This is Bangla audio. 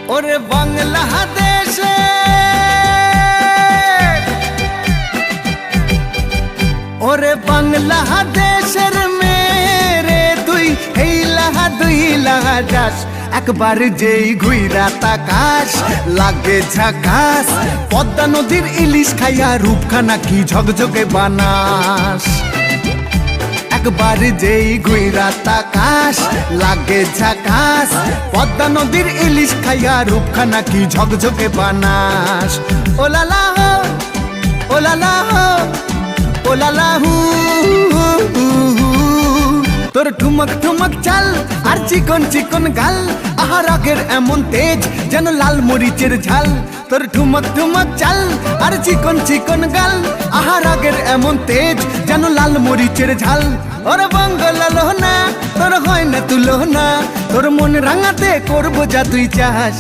ওরে বাংলাদেশে ওরে বাংলাদেশের মেরে তুই এই লাহা দুই লাহা যাস একবার যেই ঘুইরা তাকাস লাগে ঝাকাস পদ্মা নদীর ইলিশ খাইয়া রূপখানা কি ঝকঝকে বানাস একবার যেই ঘুইরা তাকাস লাগে ঝাকাস পদ্মা নদীর ইলিশ খাইয়া রূপখানা কি ঝকঝকে বানাস ওলালা হো ওলালা হো ওলালা হু তোর ঠুমক ঠুমক চাল আর চিকন চিকন গাল আহার আগের এমন তেজ যেন লাল মরিচের ঝাল তোর ঠুমক ঠুমক চাল আর চিকন চিকন গাল আহার আগের এমন তেজ যেন লাল মরিচের ঝাল ওরে বঙ্গলালো না তোর হয় না তুলো না তোর মন রাঙাতে করবো যা তুই চাস।